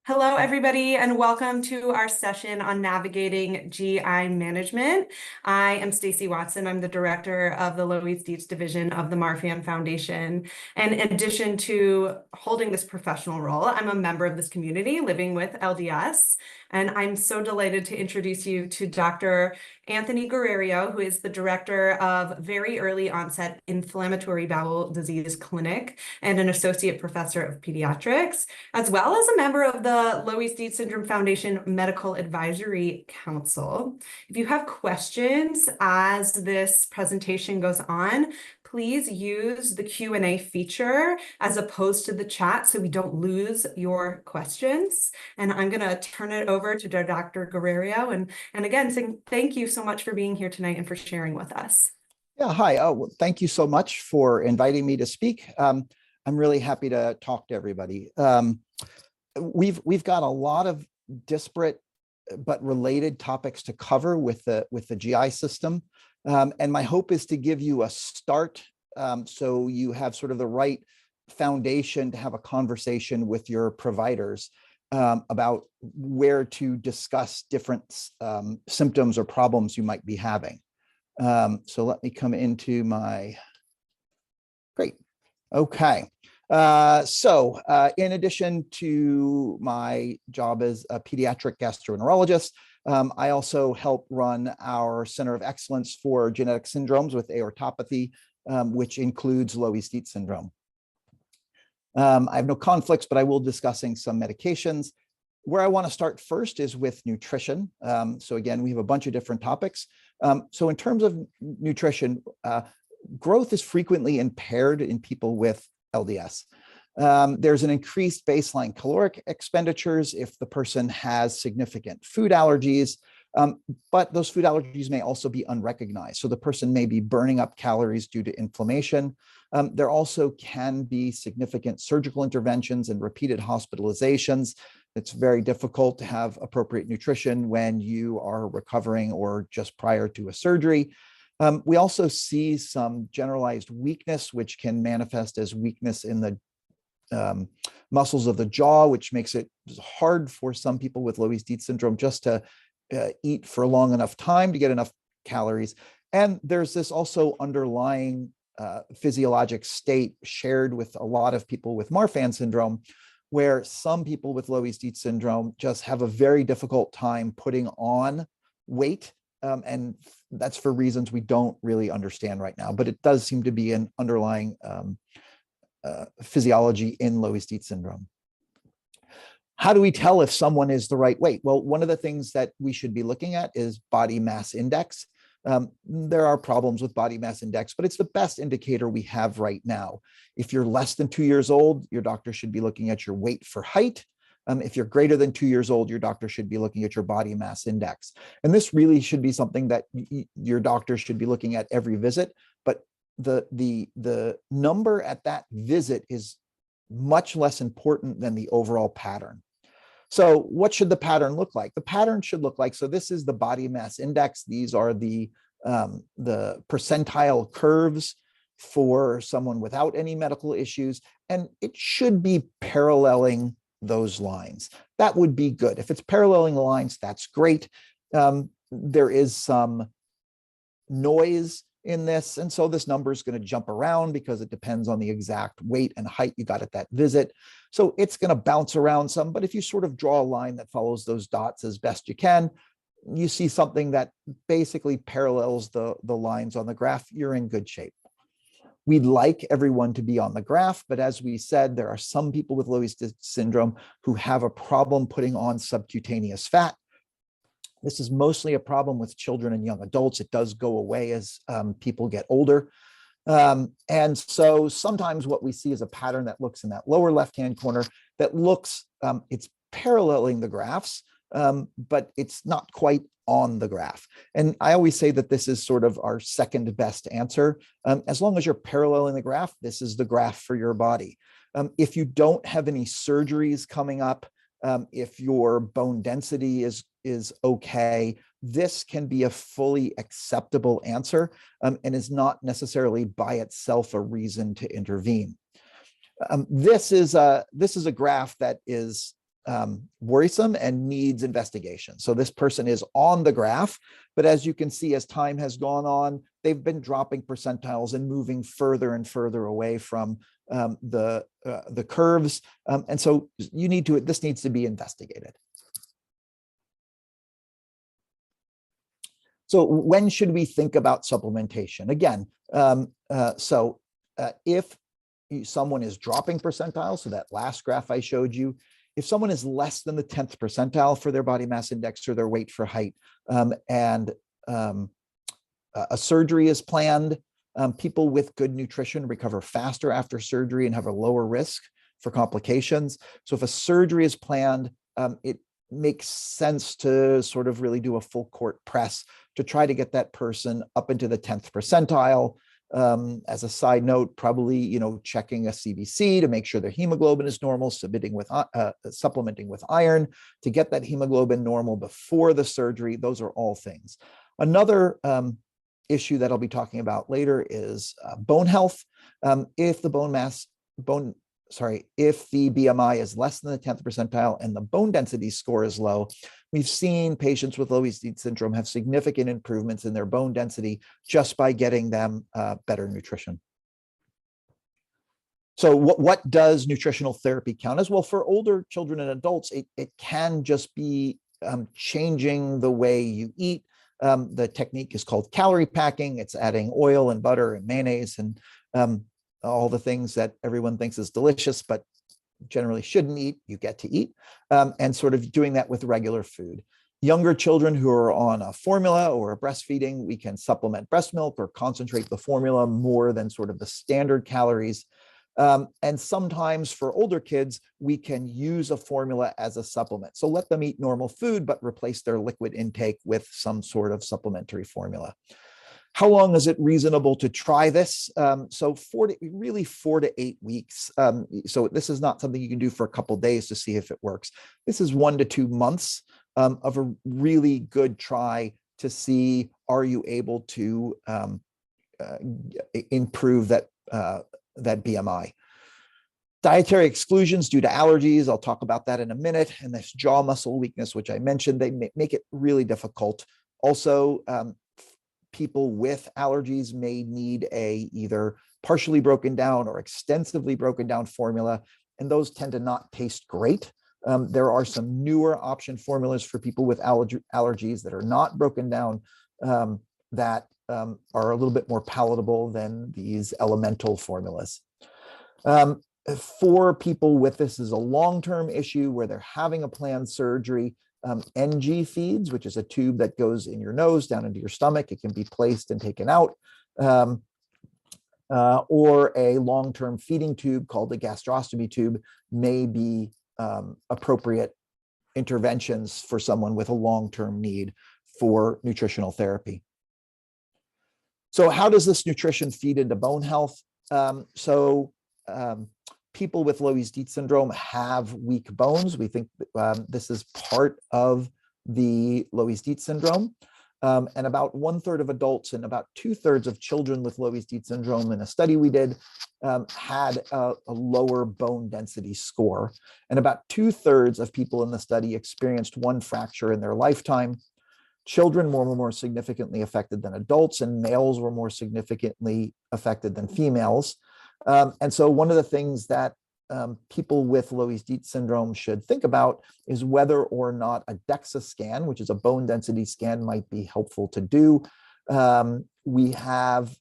Hello, everybody, and welcome to our session on navigating GI management. I am Stacy Watson. I'm the director of the Louise Dietz division of the Marfan Foundation. And in addition to holding this professional role, I'm a member of this community living with LDS. And I'm so delighted to introduce you to Dr. Anthony Guerrero, who is the director of Very Early Onset Inflammatory Bowel Disease Clinic and an associate professor of pediatrics, as well as a member of the Louise Dietz Syndrome Foundation Medical Advisory Council. If you have questions as this presentation goes on, please use the Q&A feature as opposed to the chat so we don't lose your questions. And I'm going to turn it over to Dr. Guerrero. And again, saying thank you so much for being here tonight and for sharing with us. Yeah, hi. Well, thank you so much for inviting me to speak. I'm really happy to talk to everybody. We've got a lot of disparate but related topics to cover with the GI system. And my hope is to give you a start so you have sort of the right foundation to have a conversation with your providers about where to discuss different symptoms or problems you might be having. So let me come into my, great. Okay. In addition to my job as a pediatric gastroenterologist, I also help run our Center of Excellence for Genetic Syndromes with Aortopathy, which includes Louise Dietz syndrome. I have no conflicts, but I will be discussing some medications. Where I want to start first is with nutrition. So again, we have a bunch of different topics. So in terms of nutrition, growth is frequently impaired in people with LDS. There's an increased baseline caloric expenditures if the person has significant food allergies, but those food allergies may also be unrecognized. So the person may be burning up calories due to inflammation. There also can be significant surgical interventions and repeated hospitalizations. It's very difficult to have appropriate nutrition when you are recovering or just prior to a surgery. We also see some generalized weakness, which can manifest as weakness in the muscles of the jaw, which makes it hard for some people with Louise Dietz syndrome just to eat for a long enough time to get enough calories. And there's this also underlying physiologic state shared with a lot of people with Marfan syndrome, where some people with Louise Dietz syndrome just have a very difficult time putting on weight. And that's for reasons we don't really understand right now, but it does seem to be an underlying physiology in Louise Dietz syndrome. How do we tell if someone is the right weight? Well, one of the things that we should be looking at is body mass index. There are problems with body mass index, but it's the best indicator we have right now. If you're less than 2 years old, your doctor should be looking at your weight for height. If you're greater than 2 years old, your doctor should be looking at your body mass index. And this really should be something that your doctor should be looking at every visit. But the number at that visit is much less important than the overall pattern. So what should the pattern look like? The pattern should look like, so this is the body mass index. These are the percentile curves for someone without any medical issues. And it should be paralleling those lines. That would be good. If it's paralleling the lines, that's great. There is some noise in this, and so this number is going to jump around because it depends on the exact weight and height you got at that visit. So it's going to bounce around some, but if you sort of draw a line that follows those dots as best you can, you see something that basically parallels the lines on the graph, you're in good shape. We'd like everyone to be on the graph, but as we said, there are some people with Louise Dietz syndrome who have a problem putting on subcutaneous fat. This is mostly a problem with children and young adults. It does go away as people get older. And so sometimes what we see is a pattern that looks in that lower left-hand corner that looks, it's paralleling the graphs, but it's not quite on the graph. And I always say that this is sort of our second best answer. As long as you're paralleling the graph, this is the graph for your body. If you don't have any surgeries coming up, if your bone density is okay, this can be a fully acceptable answer and is not necessarily by itself a reason to intervene. This is a graph that is worrisome and needs investigation. So this person is on the graph, but as you can see, as time has gone on, they've been dropping percentiles and moving further and further away from the curves. And so this needs to be investigated. So when should we think about supplementation? Again, if someone is dropping percentiles, so that last graph I showed you, if someone is less than the 10th percentile for their body mass index or their weight for height, and a surgery is planned, people with good nutrition recover faster after surgery and have a lower risk for complications. So if a surgery is planned, it makes sense to sort of really do a full court press to try to get that person up into the 10th percentile. As a side note, probably, checking a CBC to make sure their hemoglobin is normal, supplementing with iron to get that hemoglobin normal before the surgery. Those are all things. Another issue that I'll be talking about later is bone health. If the BMI is less than the 10th percentile and the bone density score is low, we've seen patients with Loeys-Dietz syndrome have significant improvements in their bone density just by getting them better nutrition. So what does nutritional therapy count as? Well, for older children and adults, it can just be changing the way you eat. The technique is called calorie packing. It's adding oil and butter and mayonnaise and all the things that everyone thinks is delicious, but generally shouldn't eat, you get to eat, and sort of doing that with regular food. Younger children who are on a formula or a breastfeeding, we can supplement breast milk or concentrate the formula more than sort of the standard calories. And sometimes for older kids, we can use a formula as a supplement. So let them eat normal food, but replace their liquid intake with some sort of supplementary formula. How long is it reasonable to try this? So 4 to 8 weeks. So this is not something you can do for a couple of days to see if it works. This is 1 to 2 months of a really good try to see, are you able to improve that BMI. Dietary exclusions due to allergies, I'll talk about that in a minute, and this jaw muscle weakness, which I mentioned, they make it really difficult. Also, people with allergies may need a either partially broken down or extensively broken down formula, and those tend to not taste great. There are some newer option formulas for people with allergies that are not broken down that are a little bit more palatable than these elemental formulas. For people with this is a long-term issue where they're having a planned surgery, NG feeds, which is a tube that goes in your nose down into your stomach. It can be placed and taken out, or a long-term feeding tube called the gastrostomy tube may be appropriate interventions for someone with a long-term need for nutritional therapy. So how does this nutrition feed into bone health? People with Loeys-Dietz syndrome have weak bones. We think this is part of the Loeys-Dietz syndrome. And about 1/3 of adults and about 2/3 of children with Loeys-Dietz syndrome in a study we did had a lower bone density score. And about 2/3 of people in the study experienced one fracture in their lifetime. Children were more significantly affected than adults, and males were more significantly affected than females. And so one of the things that people with Loeys-Dietz syndrome should think about is whether or not a DEXA scan, which is a bone density scan, might be helpful to do. We have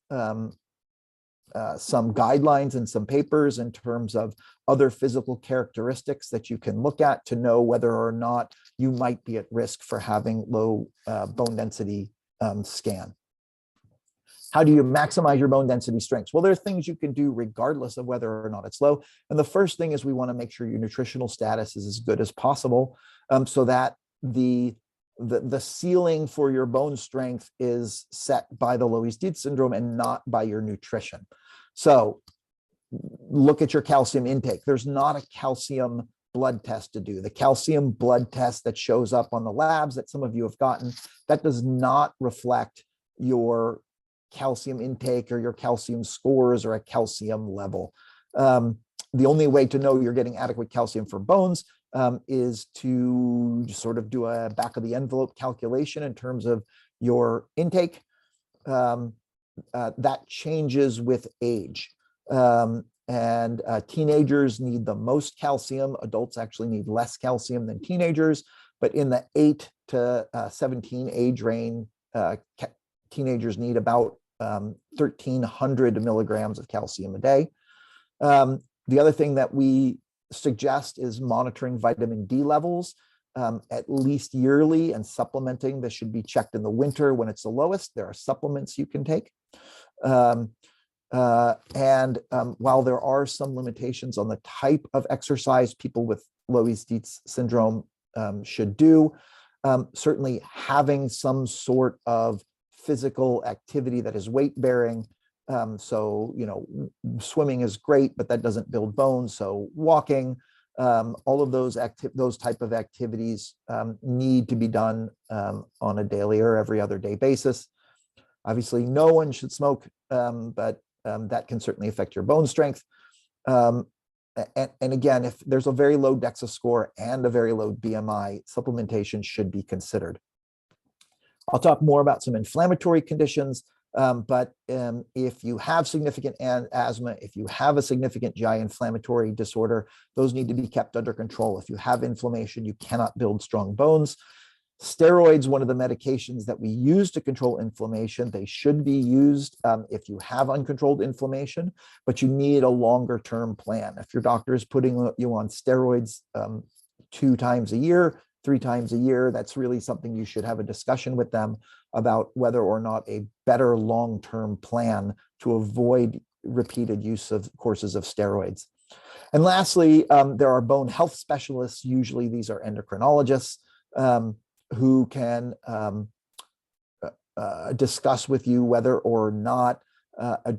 some guidelines and some papers in terms of other physical characteristics that you can look at to know whether or not you might be at risk for having low bone density scan. How do you maximize your bone density strengths? Well, there are things you can do regardless of whether or not it's low. And the first thing is we want to make sure your nutritional status is as good as possible, so that the ceiling for your bone strength is set by the Loeys-Dietz syndrome and not by your nutrition. So look at your calcium intake. There's not a calcium blood test to do. The calcium blood test that shows up on the labs that some of you have gotten, that does not reflect your calcium intake or your calcium scores or a calcium level. The only way to know you're getting adequate calcium for bones is to sort of do a back of the envelope calculation in terms of your intake. That changes with age. Teenagers need the most calcium. Adults actually need less calcium than teenagers, but in the 8 to 17 age range, teenagers need about 1,300 milligrams of calcium a day. The other thing that we suggest is monitoring vitamin D levels at least yearly, and supplementing. This should be checked in the winter when it's the lowest. There are supplements you can take. While there are some limitations on the type of exercise people with Loeys-Dietz syndrome should do, certainly having some sort of physical activity that is weight bearing. So, swimming is great, but that doesn't build bones. So walking, all of those type of activities need to be done on a daily or every other day basis. Obviously, no one should smoke, but that can certainly affect your bone strength. And again, if there's a very low DEXA score and a very low BMI, supplementation should be considered. I'll talk more about some inflammatory conditions, but if you have significant asthma, if you have a significant GI inflammatory disorder, those need to be kept under control. If you have inflammation, you cannot build strong bones. Steroids, one of the medications that we use to control inflammation, they should be used if you have uncontrolled inflammation, but you need a longer term plan. If your doctor is putting you on steroids 2 times a year, 3 times a year, that's really something you should have a discussion with them about whether or not a better long-term plan to avoid repeated use of courses of steroids. And lastly, there are bone health specialists. Usually these are endocrinologists who can discuss with you whether or not a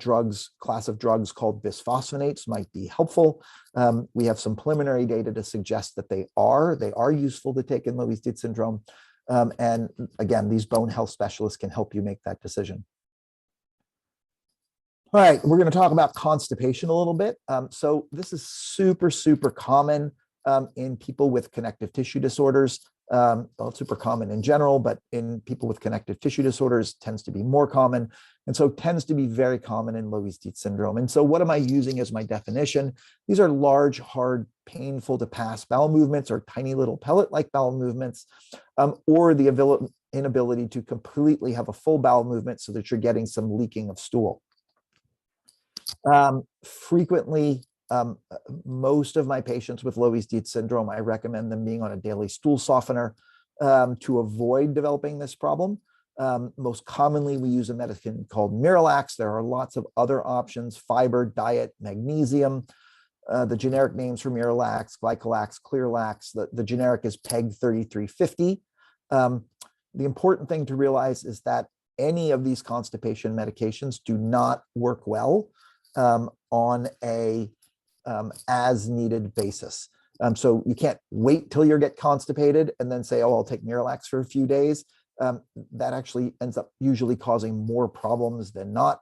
class of drugs called bisphosphonates might be helpful. We have some preliminary data to suggest that they are useful to take in Loeys-Dietz syndrome. And again, these bone health specialists can help you make that decision. All right, we're going to talk about constipation a little bit. So this is super, super common in people with connective tissue disorders. Well, it's super common in general, but in people with connective tissue disorders tends to be more common. And so tends to be very common in Loeys-Dietz syndrome. And so what am I using as my definition? These are large, hard, painful to pass bowel movements, or tiny little pellet-like bowel movements, or the inability to completely have a full bowel movement so that you're getting some leaking of stool. Frequently, most of my patients with Loeys-Dietz syndrome, I recommend them being on a daily stool softener to avoid developing this problem. Most commonly, we use a medicine called Miralax. There are lots of other options: fiber, diet, magnesium. The generic names for Miralax: Glycolax, Clearlax. The generic is PEG 3350. The important thing to realize is that any of these constipation medications do not work well on a as needed basis. So you can't wait till you get constipated and then say, oh, I'll take Miralax for a few days. That actually ends up usually causing more problems than not.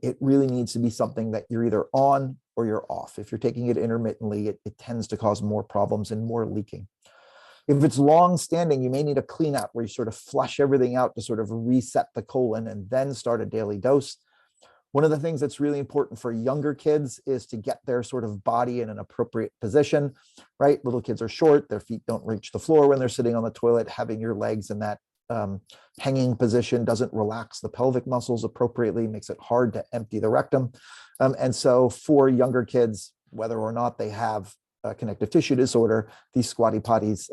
It really needs to be something that you're either on or you're off. If you're taking it intermittently, it tends to cause more problems and more leaking. If it's long standing, you may need a clean out where you sort of flush everything out to sort of reset the colon and then start a daily dose. One of the things that's really important for younger kids is to get their sort of body in an appropriate position, right? Little kids are short, their feet don't reach the floor when they're sitting on the toilet. Having your legs in that hanging position doesn't relax the pelvic muscles appropriately, makes it hard to empty the rectum. And so for younger kids, whether or not they have a connective tissue disorder, these squatty potties,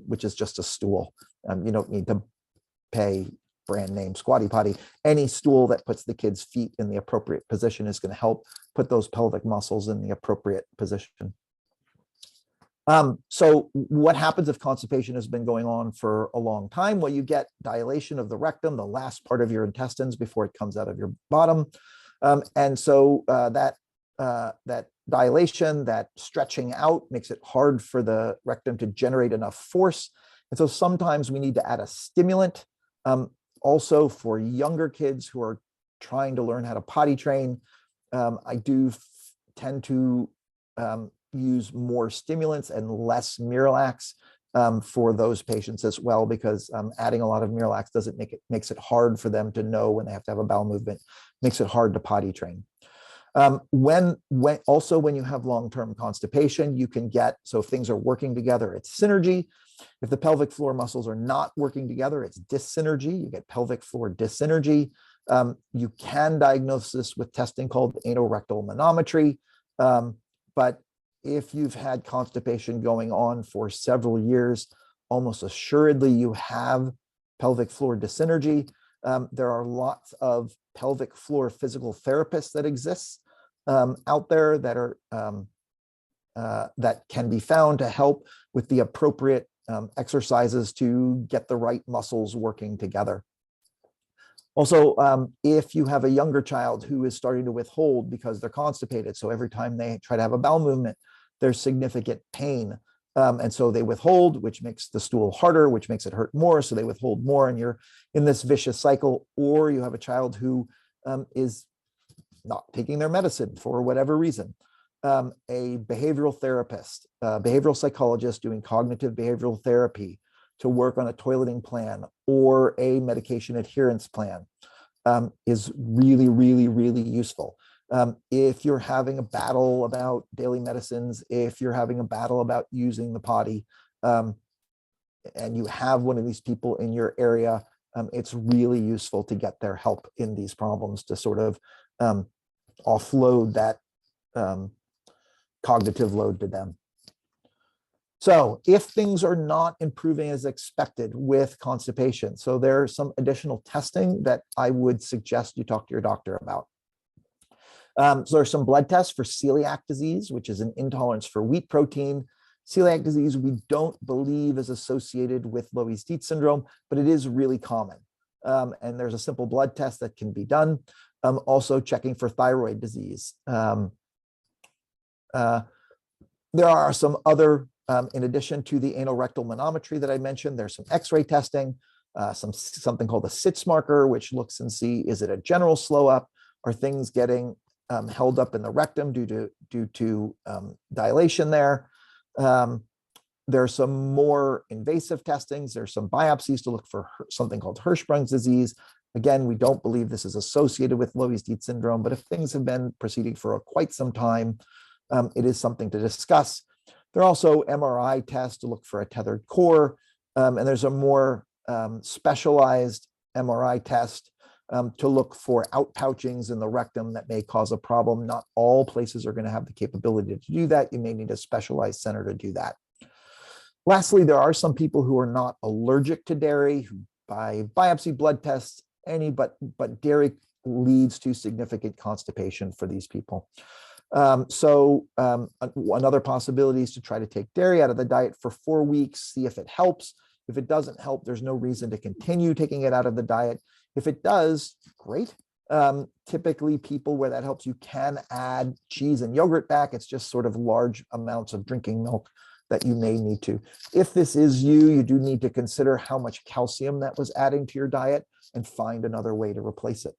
which is just a stool, you don't need to pay brand name squatty potty. Any stool that puts the kid's feet in the appropriate position is going to help put those pelvic muscles in the appropriate position. So what happens if constipation has been going on for a long time? Well, you get dilation of the rectum, the last part of your intestines before it comes out of your bottom. And so that dilation, that stretching out, makes it hard for the rectum to generate enough force. And so sometimes we need to add a stimulant. Also, for younger kids who are trying to learn how to potty train, I do tend to use more stimulants and less Miralax for those patients as well, because adding a lot of Miralax makes it hard for them to know when they have to have a bowel movement, makes it hard to potty train. When you have long-term constipation, you can get, so if things are working together, it's synergy. If the pelvic floor muscles are not working together, it's dyssynergy. You get pelvic floor dyssynergy. You can diagnose this with testing called anorectal manometry. But if you've had constipation going on for several years, almost assuredly you have pelvic floor dyssynergy. There are lots of pelvic floor physical therapists that exist out there that are that can be found to help with the appropriate exercises to get the right muscles working together. Also, if you have a younger child who is starting to withhold because they're constipated, so every time they try to have a bowel movement, there's significant pain. And so they withhold, which makes the stool harder, which makes it hurt more. So they withhold more, and you're in this vicious cycle. Or you have a child who is not taking their medicine for whatever reason. A behavioral therapist, behavioral psychologist doing cognitive behavioral therapy to work on a toileting plan or a medication adherence plan is really, really, really useful. If you're having a battle about daily medicines, if you're having a battle about using the potty, and you have one of these people in your area, it's really useful to get their help in these problems to sort of offload that cognitive load to them. So if things are not improving as expected with constipation, so there's some additional testing that I would suggest you talk to your doctor about. So there's some blood tests for celiac disease, which is an intolerance for wheat protein. Celiac disease, we don't believe is associated with Loeys-Dietz syndrome, but it is really common. And there's a simple blood test that can be done. Also checking for thyroid disease. There are some other, in addition to the anorectal manometry that I mentioned, there's some X-ray testing, something called a SITS marker, which looks and see, is it a general slow up? Are things getting held up in the rectum due to dilation there? There's some more invasive testings. There's some biopsies to look for something called Hirschsprung's disease. Again, we don't believe this is associated with Loeys-Dietz syndrome, but if things have been proceeding for quite some time, it is something to discuss. There are also MRI tests to look for a tethered core, and there's a more specialized MRI test to look for outpouchings in the rectum that may cause a problem. Not all places are going to have the capability to do that. You may need a specialized center to do that. Lastly, there are some people who are not allergic to dairy, who by biopsy blood tests, but dairy leads to significant constipation for these people. Another possibility is to try to take dairy out of the diet for 4 weeks, see if it helps. If it doesn't help, there's no reason to continue taking it out of the diet. If it does, great. Typically people where that helps, you can add cheese and yogurt back. It's just sort of large amounts of drinking milk that you may need to. If this is you, you do need to consider how much calcium that was adding to your diet and find another way to replace it.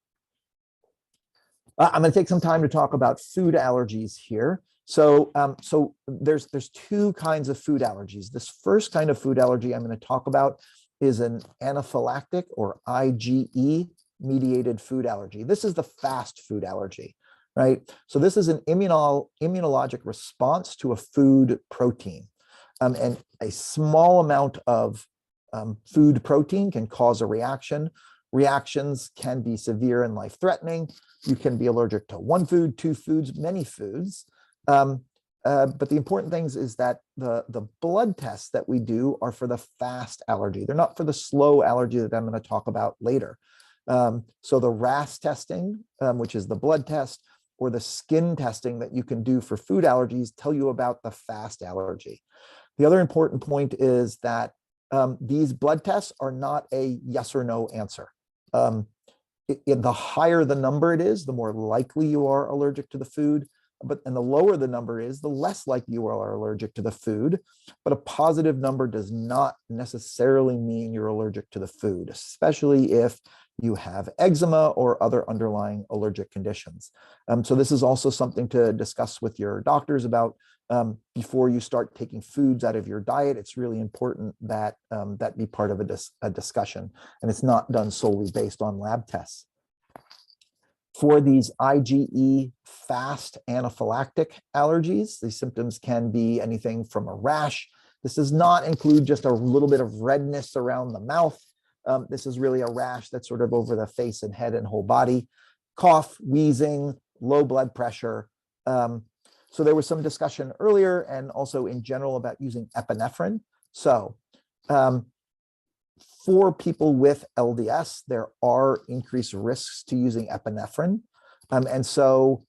I'm going to take some time to talk about food allergies here. So there's two kinds of food allergies. This first kind of food allergy I'm going to talk about is an anaphylactic or IgE mediated food allergy. This is the fast food allergy, right? So this is an immunologic response to a food protein. And a small amount of food protein can cause a reaction. Reactions can be severe and life-threatening. You can be allergic to one food, two foods, many foods. But the important things is that the blood tests that we do are for the fast allergy. They're not for the slow allergy that I'm going to talk about later. So the RAS testing, which is the blood test, or the skin testing that you can do for food allergies tell you about the fast allergy. The other important point is that these blood tests are not a yes or no answer. The higher the number it is, the more likely you are allergic to the food. and the lower the number is, the less likely you are allergic to the food. But a positive number does not necessarily mean you're allergic to the food, especially if you have eczema or other underlying allergic conditions. So this is also something to discuss with your doctors about before you start taking foods out of your diet. It's really important that that be part of a discussion, and it's not done solely based on lab tests. For these IgE fast anaphylactic allergies, these symptoms can be anything from a rash. This does not include just a little bit of redness around the mouth. This is really a rash that's sort of over the face and head and whole body. Cough, wheezing, low blood pressure. So there was some discussion earlier and also in general about using epinephrine. So for people with LDS, there are increased risks to using epinephrine. And so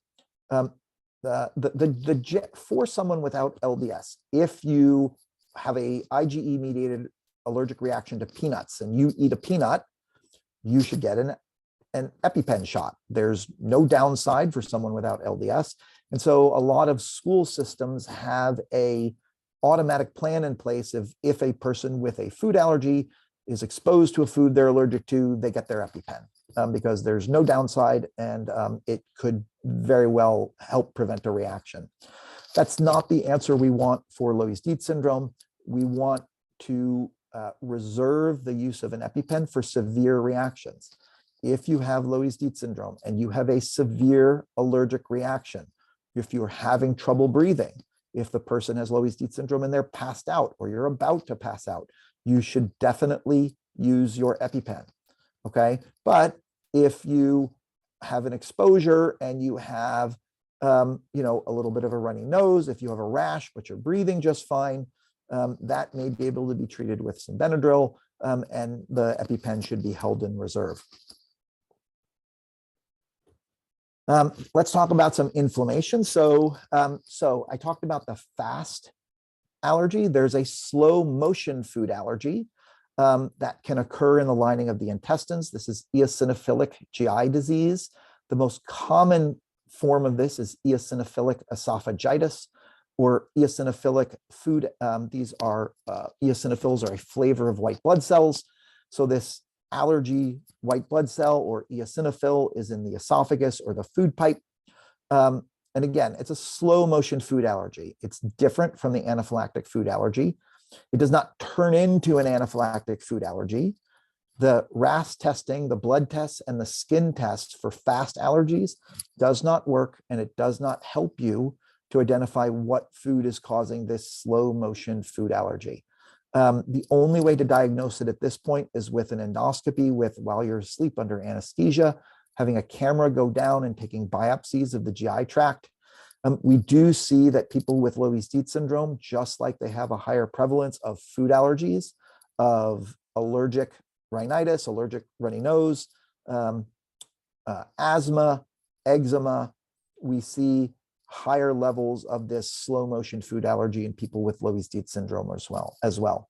for someone without LDS, if you have a IgE mediated allergic reaction to peanuts and you eat a peanut, you should get an EpiPen shot. There's no downside for someone without LDS. And so a lot of school systems have a automatic plan in place of if a person with a food allergy is exposed to a food they're allergic to, they get their EpiPen because there's no downside and it could very well help prevent a reaction. That's not the answer we want for Loeys-Dietz syndrome. We want to reserve the use of an EpiPen for severe reactions. If you have Loeys-Dietz syndrome and you have a severe allergic reaction, if you're having trouble breathing, if the person has Loeys-Dietz syndrome and they're passed out or you're about to pass out, you should definitely use your EpiPen, okay? But if you have an exposure and you have, a little bit of a runny nose, if you have a rash, but you're breathing just fine, that may be able to be treated with some Benadryl, and the EpiPen should be held in reserve. Let's talk about some inflammation. So I talked about the fast allergy. There's a slow motion food allergy that can occur in the lining of the intestines. This is eosinophilic GI disease. The most common form of this is eosinophilic esophagitis or eosinophilic food. These are eosinophils are a flavor of white blood cells. So this allergy white blood cell or eosinophil is in the esophagus or the food pipe. And again, it's a slow motion food allergy. It's different from the anaphylactic food allergy. It does not turn into an anaphylactic food allergy. The RAS testing, the blood tests, and the skin tests for fast allergies does not work, and it does not help you to identify what food is causing this slow motion food allergy. The only way to diagnose it at this point is with an endoscopy while you're asleep under anesthesia, having a camera go down and taking biopsies of the GI tract. We do see that people with Loeys-Dietz syndrome, just like they have a higher prevalence of food allergies, of allergic rhinitis, allergic runny nose, asthma, eczema, we see higher levels of this slow motion food allergy in people with Loeys-Dietz syndrome as well.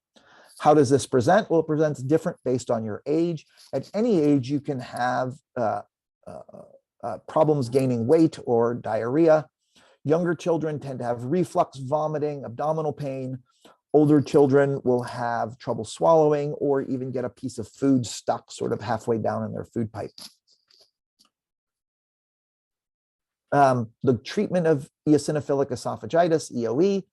How does this present? Well, it presents different based on your age. At any age, you can have problems gaining weight or diarrhea. Younger children tend to have reflux, vomiting, abdominal pain. Older children will have trouble swallowing or even get a piece of food stuck sort of halfway down in their food pipe. The treatment of eosinophilic esophagitis, EOE,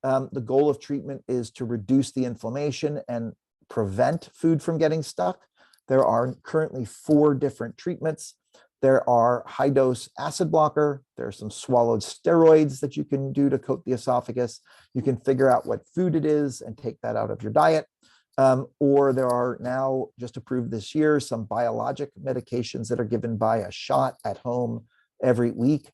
the goal of treatment is to reduce the inflammation and prevent food from getting stuck. There are currently 4 different treatments. There are high-dose acid blocker. There are some swallowed steroids that you can do to coat the esophagus. You can figure out what food it is and take that out of your diet. Or there are now, just approved this year, some biologic medications that are given by a shot at home every week.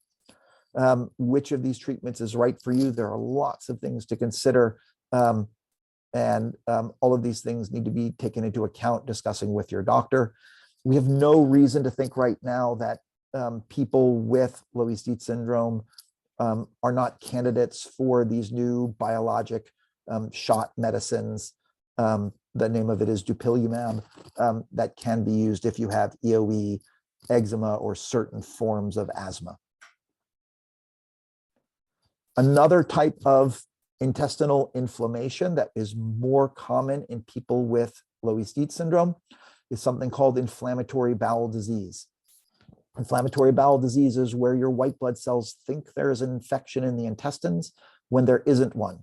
Which of these treatments is right for you? There are lots of things to consider. And all of these things need to be taken into account discussing with your doctor. We have no reason to think right now that people with Loeys-Dietz syndrome are not candidates for these new biologic shot medicines. The name of it is dupilumab, that can be used if you have EOE, eczema, or certain forms of asthma. Another type of intestinal inflammation that is more common in people with Loeys-Dietz syndrome is something called inflammatory bowel disease. Inflammatory bowel disease is where your white blood cells think there's an infection in the intestines when there isn't one.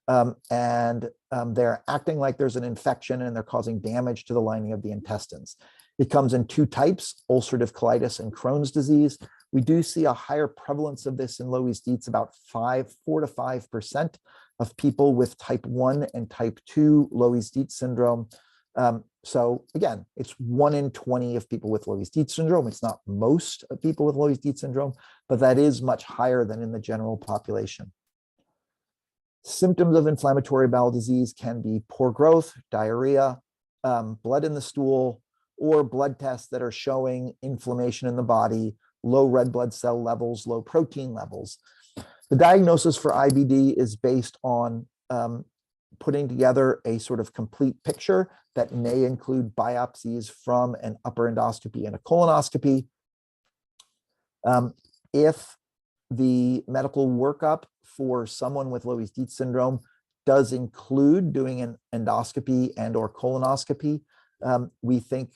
They're acting like there's an infection and they're causing damage to the lining of the intestines. It comes in two types, ulcerative colitis and Crohn's disease. We do see a higher prevalence of this in Loeys-Dietz, about 4 to 5% of people with type 1 and type 2 Loeys-Dietz syndrome. So again, it's 1 in 20 of people with Loeys-Dietz syndrome. It's not most of people with Loeys-Dietz syndrome, but that is much higher than in the general population. Symptoms of inflammatory bowel disease can be poor growth, diarrhea, blood in the stool, or blood tests that are showing inflammation in the body, low red blood cell levels, low protein levels. The diagnosis for IBD is based on putting together a sort of complete picture that may include biopsies from an upper endoscopy and a colonoscopy. If the medical workup for someone with Loeys-Dietz syndrome does include doing an endoscopy and or colonoscopy, we think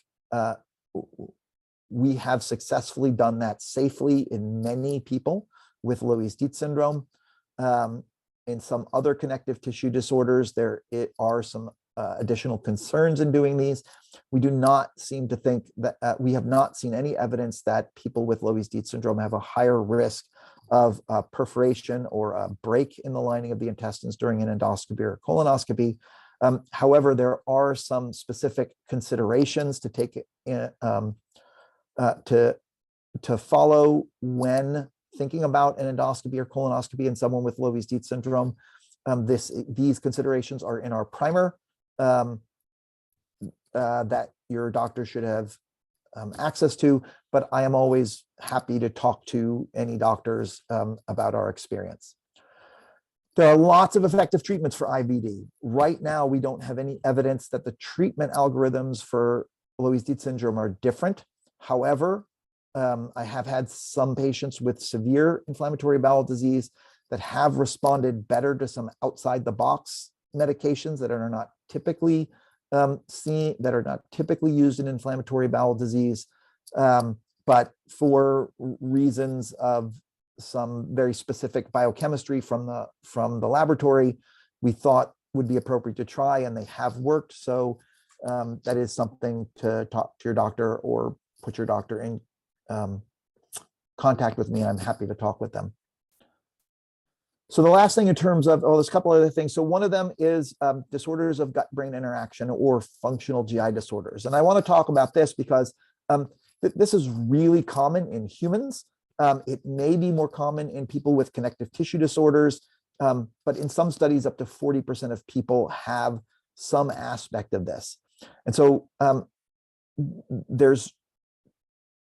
we have successfully done that safely in many people with Loeys-Dietz syndrome. In some other connective tissue disorders, there are some additional concerns in doing these. We do not seem to think that we have not seen any evidence that people with Loeys-Dietz syndrome have a higher risk of perforation or a break in the lining of the intestines during an endoscopy or colonoscopy. However, there are some specific considerations to take to follow when thinking about an endoscopy or colonoscopy in someone with Loeys-Dietz syndrome. These considerations are in our primer that your doctor should have access to, but I am always happy to talk to any doctors about our experience. There are lots of effective treatments for IBD. Right now, we don't have any evidence that the treatment algorithms for Loeys-Dietz syndrome are different. However, I have had some patients with severe inflammatory bowel disease that have responded better to some outside the box medications that are not typically used in inflammatory bowel disease. But for reasons of some very specific biochemistry from the laboratory, we thought would be appropriate to try, and they have worked. So that is something to talk to your doctor or put your doctor in contact with me. I'm happy to talk with them. So the last thing in terms of, there's a couple other things. So one of them is disorders of gut-brain interaction or functional GI disorders. And I want to talk about this because this is really common in humans. It may be more common in people with connective tissue disorders, but in some studies, up to 40% of people have some aspect of this. And so there's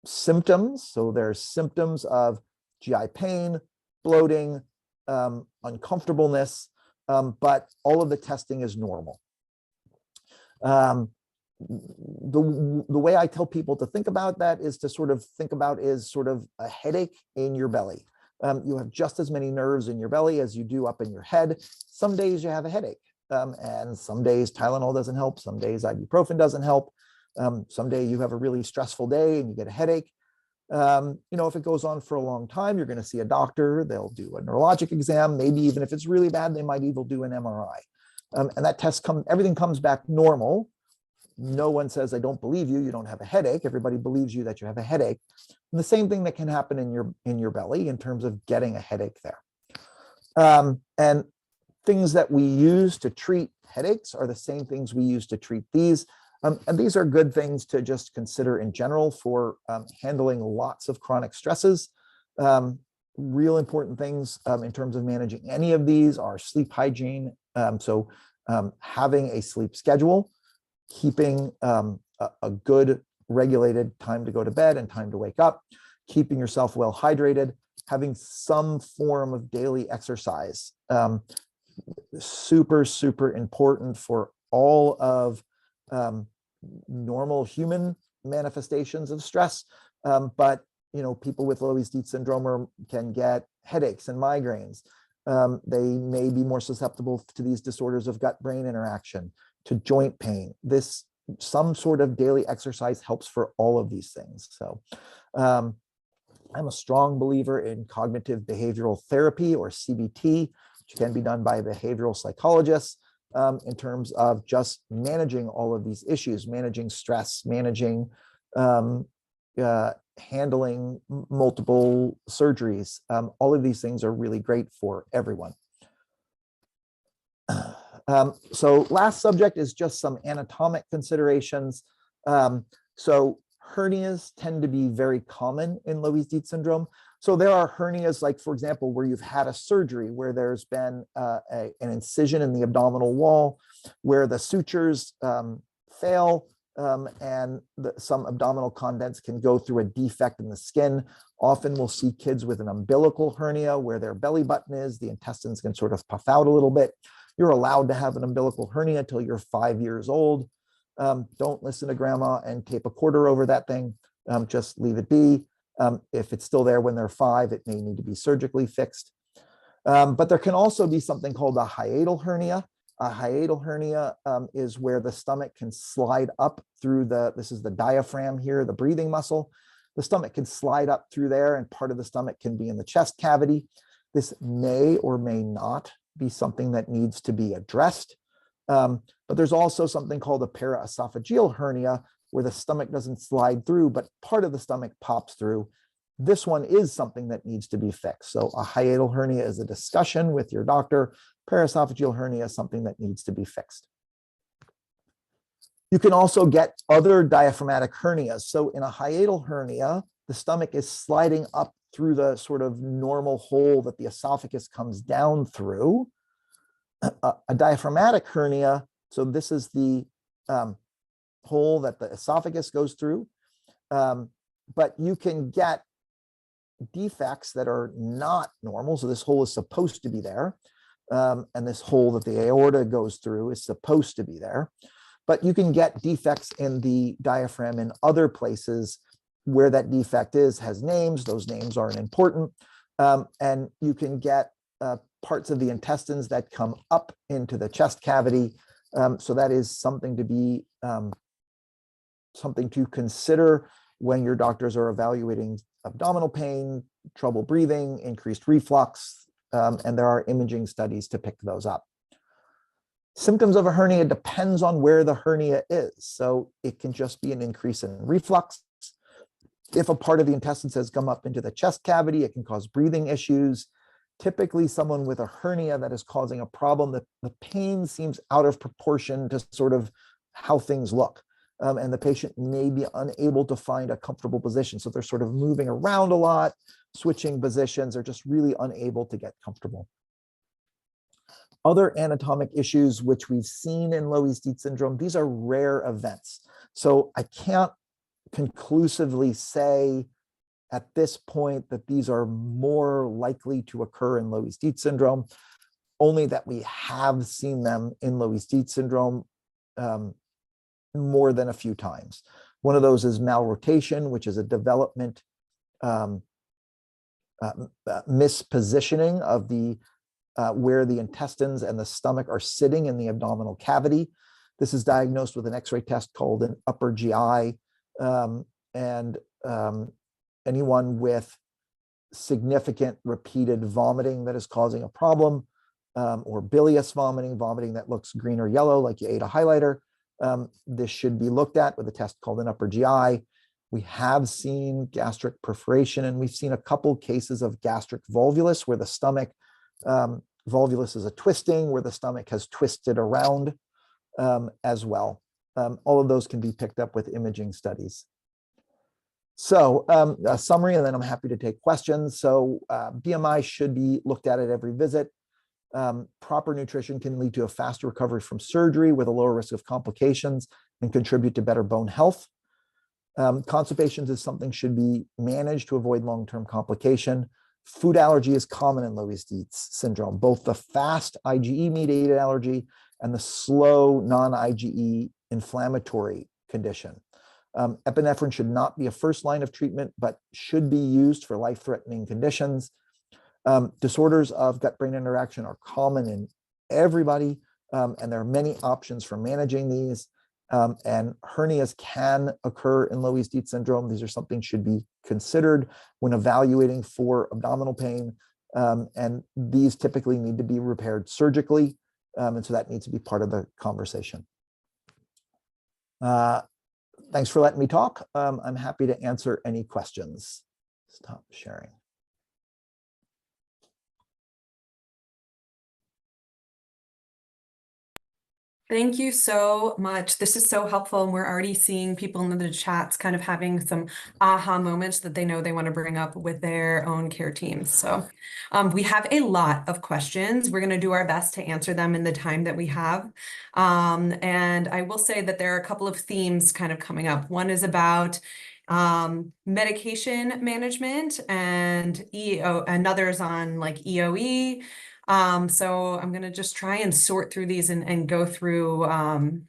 symptoms. So there's symptoms of GI pain, bloating, uncomfortableness, but all of the testing is normal. The way I tell people to think about that is to sort of think about is sort of a headache in your belly. You have just as many nerves in your belly as you do up in your head. Some days you have a headache, and some days Tylenol doesn't help. Some days ibuprofen doesn't help. Someday you have a really stressful day and you get a headache. If it goes on for a long time, you're going to see a doctor. They'll do a neurologic exam. Maybe even if it's really bad, they might even do an MRI. And that test everything comes back normal. No one says, I don't believe you. You don't have a headache. Everybody believes you that you have a headache. And the same thing that can happen in your belly in terms of getting a headache there. And things that we use to treat headaches are the same things we use to treat these. And these are good things to just consider in general for handling lots of chronic stresses. Real important things in terms of managing any of these are sleep hygiene. So having a sleep schedule, keeping a good regulated time to go to bed and time to wake up, keeping yourself well hydrated, having some form of daily exercise. Super, super important for all of normal human manifestations of stress. But people with Loeys-Dietz syndrome can get headaches and migraines. They may be more susceptible to these disorders of gut-brain interaction, to joint pain. Some sort of daily exercise helps for all of these things. So I'm a strong believer in cognitive behavioral therapy, or CBT, which can be done by behavioral psychologists in terms of just managing all of these issues, managing stress, managing handling multiple surgeries. All of these things are really great for everyone. So last subject is just some anatomic considerations. So hernias tend to be very common in Loeys-Dietz syndrome. So there are hernias, like, for example, where you've had a surgery where there's been an incision in the abdominal wall, where the sutures fail, and some abdominal contents can go through a defect in the skin. Often we'll see kids with an umbilical hernia where their belly button is, the intestines can sort of puff out a little bit. You're allowed to have an umbilical hernia till you're 5 years old. Don't listen to grandma and tape a quarter over that thing. Just leave it be. If it's still there when they're 5, it may need to be surgically fixed. But there can also be something called a hiatal hernia. A hiatal hernia is where the stomach can slide up through this is the diaphragm here, the breathing muscle. The stomach can slide up through there, and part of the stomach can be in the chest cavity. This may or may not be something that needs to be addressed. But there's also something called a paraesophageal hernia, where the stomach doesn't slide through, but part of the stomach pops through. This one is something that needs to be fixed. So a hiatal hernia is a discussion with your doctor. Paraesophageal hernia is something that needs to be fixed. You can also get other diaphragmatic hernias. So in a hiatal hernia, the stomach is sliding up through the sort of normal hole that the esophagus comes down through. A diaphragmatic hernia, so this is the hole that the esophagus goes through, but you can get defects that are not normal. So this hole is supposed to be there, and this hole that the aorta goes through is supposed to be there. But you can get defects in the diaphragm in other places where that defect has names. Those names aren't important. And you can get parts of the intestines that come up into the chest cavity. So that is something to be something to consider when your doctors are evaluating abdominal pain, trouble breathing, increased reflux, and there are imaging studies to pick those up. Symptoms of a hernia depends on where the hernia is. So it can just be an increase in reflux. If a part of the intestines has come up into the chest cavity, it can cause breathing issues. Typically, someone with a hernia that is causing a problem, the pain seems out of proportion to sort of how things look. And the patient may be unable to find a comfortable position. So they're sort of moving around a lot, switching positions, they're just really unable to get comfortable. Other anatomic issues which we've seen in Loeys-Dietz syndrome, these are rare events. So I can't conclusively say at this point that these are more likely to occur in Loeys-Dietz syndrome, only that we have seen them in Loeys-Dietz syndrome more than a few times. One of those is malrotation, which is a development mispositioning of the where the intestines and the stomach are sitting in the abdominal cavity. This is diagnosed with an X-ray test called an upper GI, and anyone with significant repeated vomiting that is causing a problem, or bilious vomiting, vomiting that looks green or yellow like you ate a highlighter, this should be looked at with a test called an upper GI. We have seen gastric perforation, and we've seen a couple cases of gastric volvulus where the stomach, volvulus is a twisting where the stomach has twisted around as well. All of those can be picked up with imaging studies. So a summary, and then I'm happy to take questions. So BMI should be looked at every visit. Proper nutrition can lead to a faster recovery from surgery with a lower risk of complications and contribute to better bone health. Constipations is something should be managed to avoid long-term complication. Food allergy is common in Loeys-Dietz syndrome, both the fast IgE-mediated allergy and the slow non-IgE inflammatory condition. Epinephrine should not be a first line of treatment, but should be used for life-threatening conditions. Disorders of gut-brain interaction are common in everybody, and there are many options for managing these. And hernias can occur in Loeys-Dietz syndrome. These are something should be considered when evaluating for abdominal pain. And these typically need to be repaired surgically. And so that needs to be part of the conversation. Thanks for letting me talk. I'm happy to answer any questions. Stop sharing. Thank you so much. This is so helpful. And we're already seeing people in the chats kind of having some aha moments that they know they want to bring up with their own care teams. So we have a lot of questions. We're going to do our best to answer them in the time that we have. And I will say that there are a couple of themes kind of coming up. One is about medication management and another is on like EOE. So I'm gonna just try and sort through these and go through them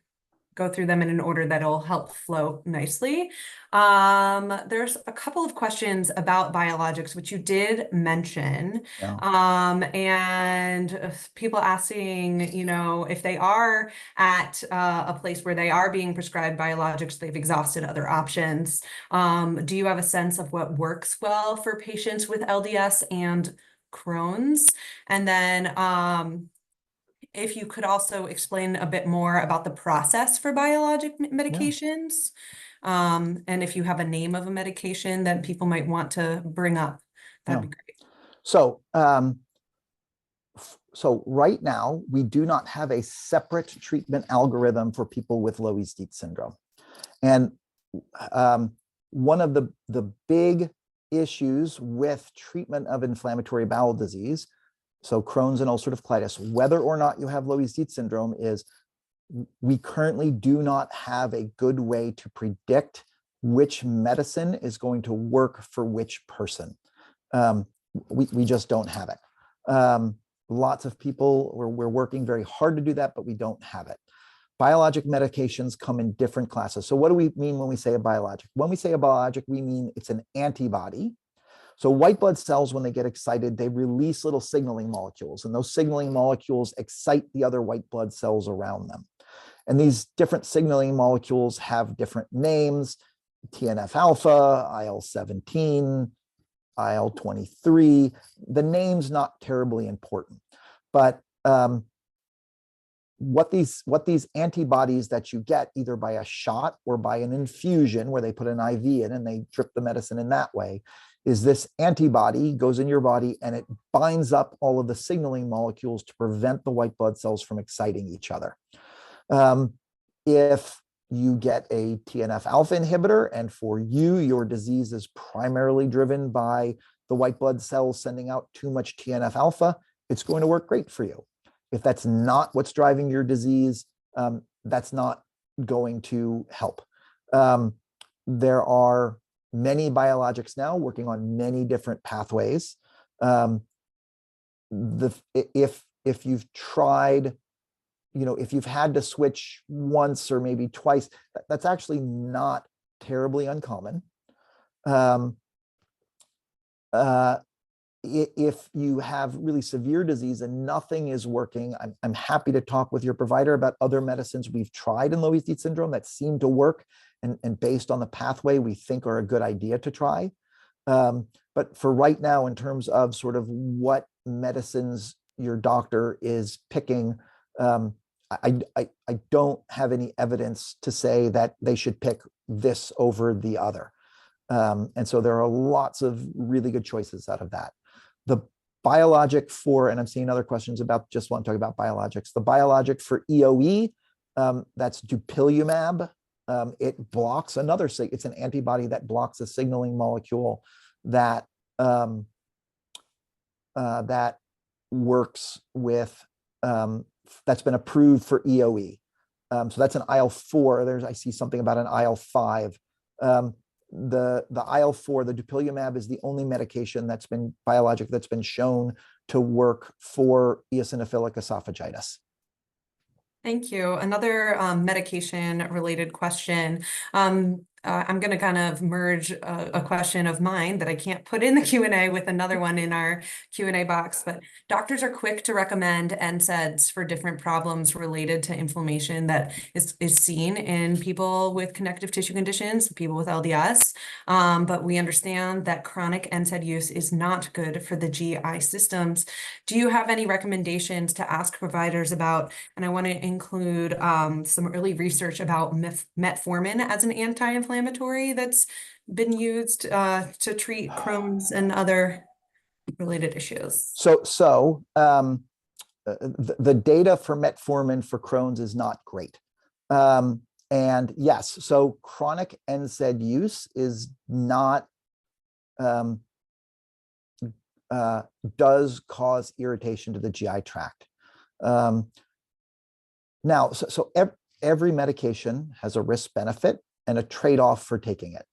in an order that'll help flow nicely. There's a couple of questions about biologics, which you did mention. Yeah. And people asking, you know, if they are at a place where they are being prescribed biologics, they've exhausted other options. Do you have a sense of what works well for patients with LDS and Crohn's? And then if you could also explain a bit more about the process for biologic medications, and if you have a name of a medication that people might want to bring up, that'd be great. So, so right now, we do not have a separate treatment algorithm for people with Loeys-Dietz syndrome. And one of the big issues with treatment of inflammatory bowel disease, so Crohn's and ulcerative colitis, whether or not you have Loeys-Dietz syndrome, is we currently do not have a good way to predict which medicine is going to work for which person. We just don't have it. Lots of people, we're working very hard to do that, but we don't have it. Biologic medications come in different classes. So what do we mean when we say a biologic? When we say a biologic, we mean it's an antibody. So white blood cells, when they get excited, they release little signaling molecules, and those signaling molecules excite the other white blood cells around them. And these different signaling molecules have different names: TNF alpha, IL-17, IL-23. The name's not terribly important, but what these antibodies that you get either by a shot or by an infusion where they put an IV in and they drip the medicine in that way, is this antibody goes in your body and it binds up all of the signaling molecules to prevent the white blood cells from exciting each other. If you get a TNF alpha inhibitor, and for you, your disease is primarily driven by the white blood cells sending out too much TNF alpha, it's going to work great for you. If that's not what's driving your disease, that's not going to help. There are many biologics now working on many different pathways. If you've tried, you know, if you've had to switch once or maybe twice, that's actually not terribly uncommon. If you have really severe disease and nothing is working, I'm happy to talk with your provider about other medicines we've tried in Loeys-Dietz syndrome that seem to work, and based on the pathway we think are a good idea to try. But for right now, in terms of sort of what medicines your doctor is picking, I don't have any evidence to say that they should pick this over the other. And so there are lots of really good choices out of that. The biologic for, and I'm seeing other questions about, just want to talk about biologics. The biologic for EOE, that's dupilumab. It blocks another, it's an antibody that blocks a signaling molecule that that works with, that's been approved for EOE. So that's an IL-4. I see something about an IL-5. The IL-4, the dupilumab, is the only medication that's been biologic that's been shown to work for eosinophilic esophagitis. Thank you. Another medication related question. I'm going to kind of merge a question of mine that I can't put in the Q&A with another one in our Q&A box, but doctors are quick to recommend NSAIDs for different problems related to inflammation that is seen in people with connective tissue conditions, people with LDS. But we understand that chronic NSAID use is not good for the GI systems. Do you have any recommendations to ask providers about? And I want to include some early research about metformin as an anti-inflammatory that's been used to treat Crohn's and other related issues. The data for metformin for Crohn's is not great. And yes, so chronic NSAID use is not, does cause irritation to the GI tract. Now, every medication has a risk benefit and a trade-off for taking it.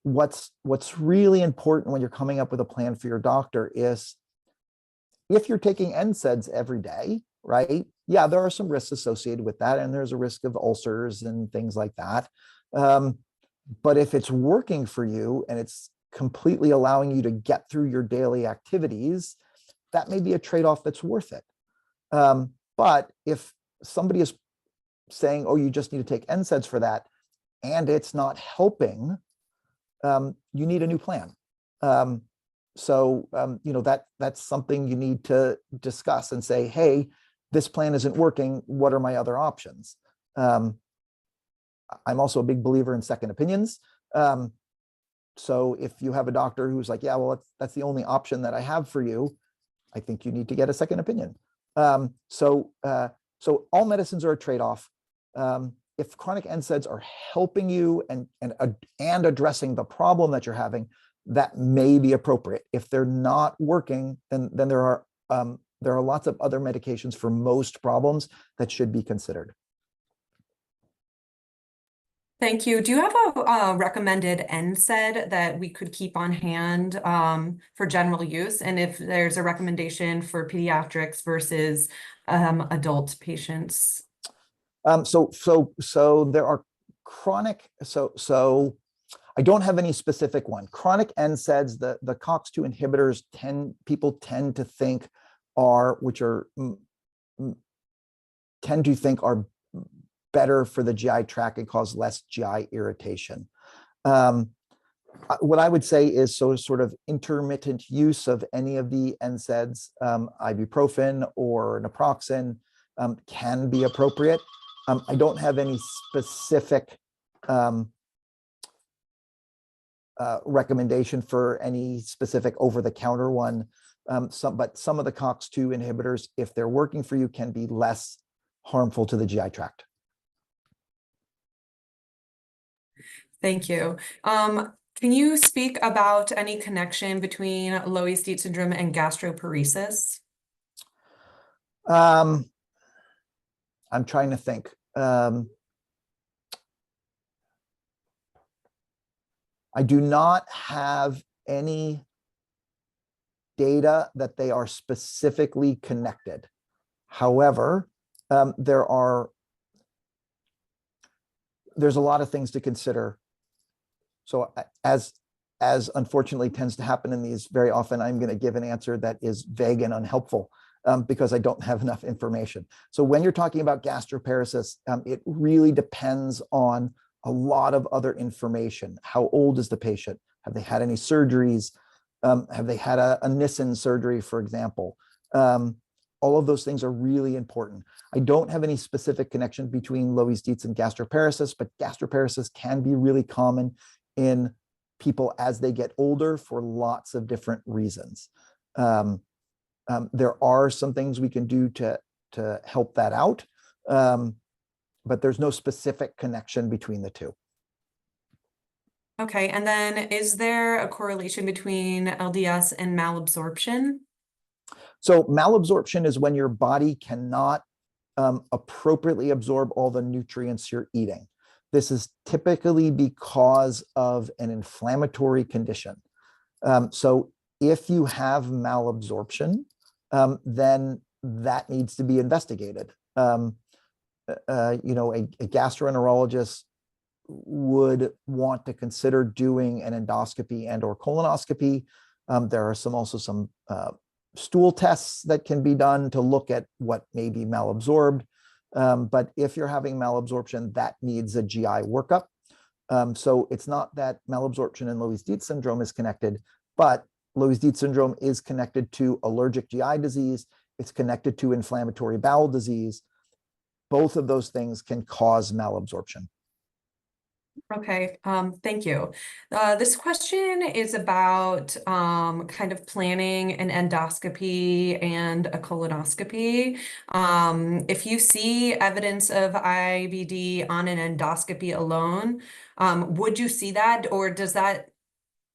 What's really important when you're coming up with a plan for your doctor is if you're taking NSAIDs every day, right? Yeah, there are some risks associated with that, and there's a risk of ulcers and things like that. But if it's working for you and it's completely allowing you to get through your daily activities, that may be a trade-off that's worth it. But if somebody is saying, oh, you just need to take NSAIDs for that, and it's not helping, you need a new plan. That's something you need to discuss and say, hey, this plan isn't working. What are my other options? I'm also a big believer in second opinions. So if you have a doctor who's like, yeah, well, that's the only option that I have for you, I think you need to get a second opinion. So all medicines are a trade-off. If chronic NSAIDs are helping you and addressing the problem that you're having, that may be appropriate. If they're not working, then there are lots of other medications for most problems that should be considered. Thank you. Do you have a recommended NSAID that we could keep on hand for general use? And if there's a recommendation for pediatrics versus adult patients? So there are chronic, so I don't have any specific one. Chronic NSAIDs, the COX-2 inhibitors people tend to think are better for the GI tract and cause less GI irritation. What I would say is sort of intermittent use of any of the NSAIDs, ibuprofen or naproxen, can be appropriate. I don't have any specific recommendation for any specific over-the-counter one. But some of the COX-2 inhibitors, if they're working for you, can be less harmful to the GI tract. Thank you. Can you speak about any connection between Loeys-Dietz syndrome and gastroparesis? I'm trying to think. I do not have any data that they are specifically connected. However, there's a lot of things to consider. So as unfortunately tends to happen in these, very often I'm going to give an answer that is vague and unhelpful because I don't have enough information. So when you're talking about gastroparesis, it really depends on a lot of other information. How old is the patient? Have they had any surgeries? Have they had a Nissen surgery, for example? All of those things are really important. I don't have any specific connection between Loeys-Dietz and gastroparesis, but gastroparesis can be really common in people as they get older for lots of different reasons. There are some things we can do to help that out, but there's no specific connection between the two. Okay, and then is there a correlation between LDS and malabsorption? So malabsorption is when your body cannot appropriately absorb all the nutrients you're eating. This is typically because of an inflammatory condition. So if you have malabsorption, then that needs to be investigated. A gastroenterologist would want to consider doing an endoscopy and or colonoscopy. There are also some stool tests that can be done to look at what may be malabsorbed. But if you're having malabsorption, that needs a GI workup. So it's not that malabsorption and Loeys-Dietz syndrome is connected, but Loeys-Dietz syndrome is connected to allergic GI disease. It's connected to inflammatory bowel disease. Both of those things can cause malabsorption. Okay, thank you. This question is about kind of planning an endoscopy and a colonoscopy. If you see evidence of IBD on an endoscopy alone, would you see that, or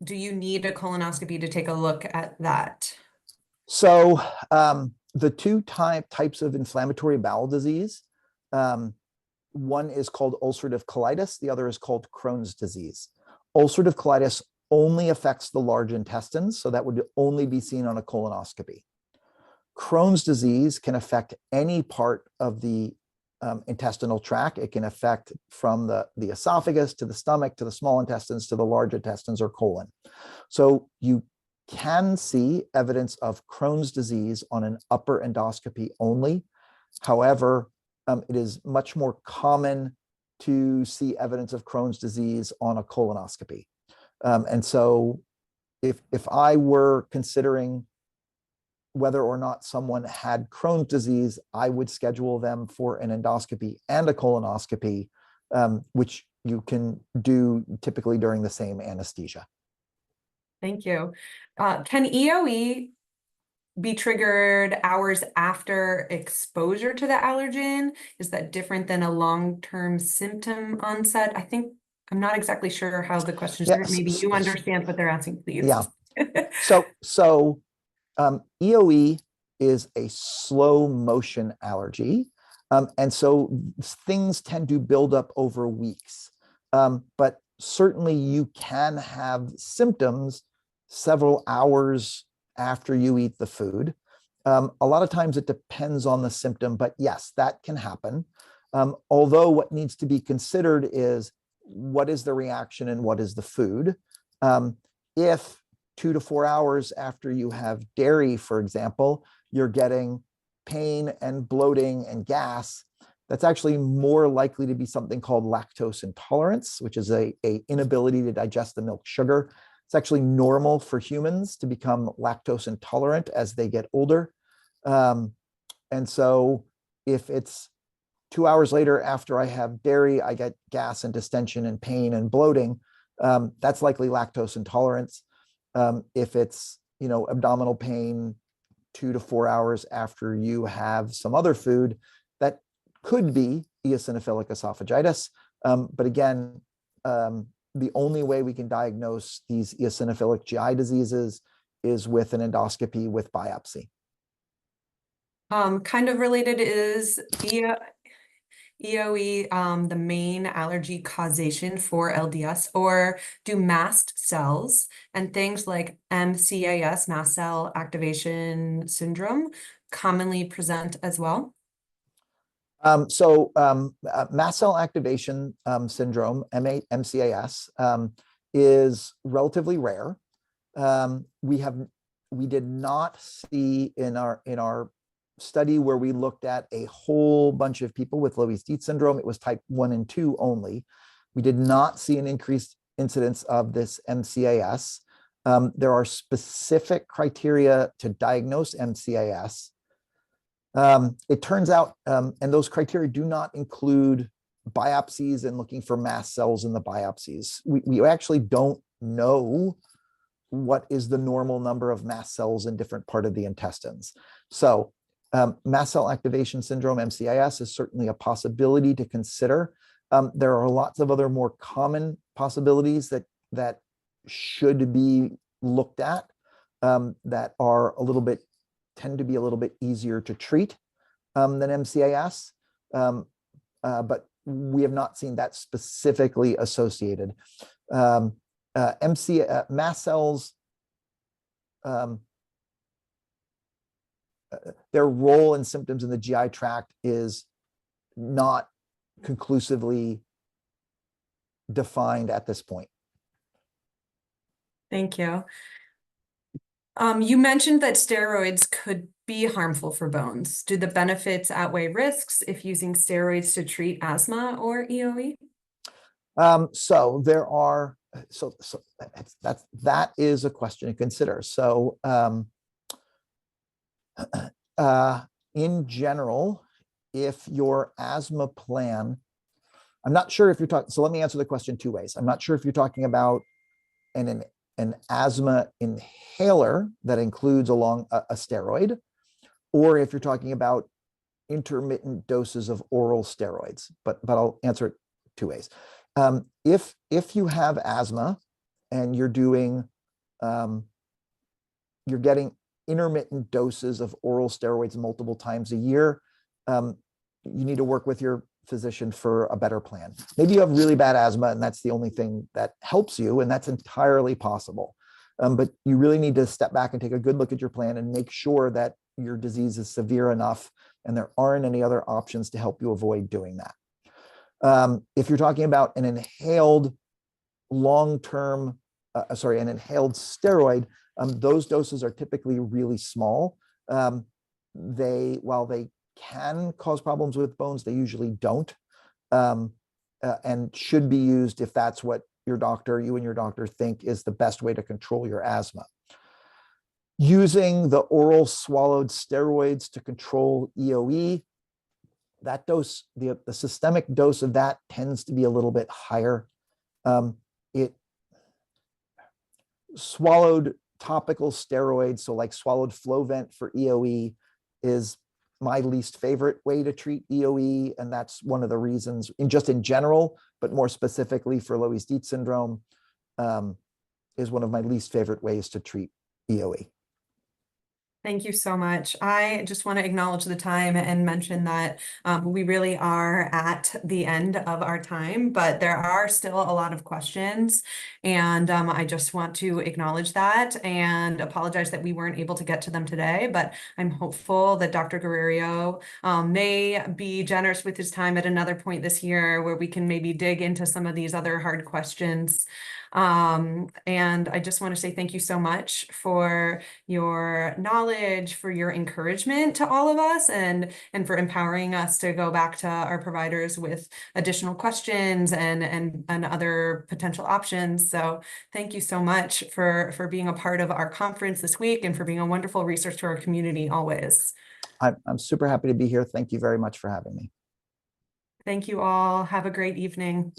do you need a colonoscopy to take a look at that? So the two types of inflammatory bowel disease, one is called ulcerative colitis. The other is called Crohn's disease. Ulcerative colitis only affects the large intestines, so that would only be seen on a colonoscopy. Crohn's disease can affect any part of the intestinal tract. It can affect from the esophagus to the stomach to the small intestines to the large intestines or colon. So you can see evidence of Crohn's disease on an upper endoscopy only. However, it is much more common to see evidence of Crohn's disease on a colonoscopy. And so if I were considering whether or not someone had Crohn's disease, I would schedule them for an endoscopy and a colonoscopy, which you can do typically during the same anesthesia. Thank you. Can EOE be triggered hours after exposure to the allergen? Is that different than a long-term symptom onset? I'm not exactly sure how the question is. Yes. Maybe you understand what they're asking, please. Yeah. So EOE is a slow motion allergy. And so things tend to build up over weeks. But certainly you can have symptoms several hours after you eat the food. A lot of times it depends on the symptom, but yes, that can happen. Although what needs to be considered is what is the reaction and what is the food. If 2 to 4 hours after you have dairy, for example, you're getting pain and bloating and gas, that's actually more likely to be something called lactose intolerance, which is a inability to digest the milk sugar. It's actually normal for humans to become lactose intolerant as they get older. And so if it's 2 hours later after I have dairy, I get gas and distension and pain and bloating, that's likely lactose intolerance. If it's, abdominal pain 2 to 4 hours after you have some other food, that could be eosinophilic esophagitis. But again, the only way we can diagnose these eosinophilic GI diseases is with an endoscopy with biopsy. Kind of related, is EOE the main allergy causation for LDS, or do mast cells and things like MCAS, mast cell activation syndrome, commonly present as well? Mast cell activation syndrome, MCAS, is relatively rare. We did not see in our study where we looked at a whole bunch of people with Loeys-Dietz syndrome. It was type 1 and 2 only. We did not see an increased incidence of this MCAS. There are specific criteria to diagnose MCAS. It turns out, and those criteria do not include biopsies and looking for mast cells in the biopsies. We actually don't know what is the normal number of mast cells in different part of the intestines. So mast cell activation syndrome, MCAS, is certainly a possibility to consider. There are lots of other more common possibilities that should be looked at, that are tend to be a little bit easier to treat than MCAS, but we have not seen that specifically associated. Mast cells, their role and symptoms in the GI tract is not conclusively defined at this point. Thank you. You mentioned that steroids could be harmful for bones. Do the benefits outweigh risks if using steroids to treat asthma or EOE? So there are, that is a question to consider. So in general, if your asthma plan, I'm not sure if you're talking, so let me answer the question two ways. I'm not sure if you're talking about an asthma inhaler that includes along a steroid, or if you're talking about intermittent doses of oral steroids, but I'll answer it two ways. If you have asthma and you're doing, you're getting intermittent doses of oral steroids multiple times a year, you need to work with your physician for a better plan. Maybe you have really bad asthma and that's the only thing that helps you, and that's entirely possible. But you really need to step back and take a good look at your plan and make sure that your disease is severe enough and there aren't any other options to help you avoid doing that. If you're talking about an inhaled long-term, an inhaled steroid, those doses are typically really small. While they can cause problems with bones, they usually don't, and should be used if that's what you and your doctor think is the best way to control your asthma. Using the oral swallowed steroids to control EOE, that dose, the systemic dose of that tends to be a little bit higher. Swallowed topical steroids, so like swallowed Flovent for EOE, is my least favorite way to treat EOE, and that's one of the reasons, in general, but more specifically for Loeys-Dietz syndrome, is one of my least favorite ways to treat EOE. Thank you so much. I just want to acknowledge the time and mention that we really are at the end of our time, but there are still a lot of questions. And I just want to acknowledge that and apologize that we weren't able to get to them today, but I'm hopeful that Dr. Guerrero may be generous with his time at another point this year where we can maybe dig into some of these other hard questions. And I just want to say thank you so much for your knowledge, for your encouragement to all of us, and for empowering us to go back to our providers with additional questions and other potential options. So thank you so much for being a part of our conference this week and for being a wonderful resource to our community always. I'm super happy to be here. Thank you very much for having me. Thank you all. Have a great evening.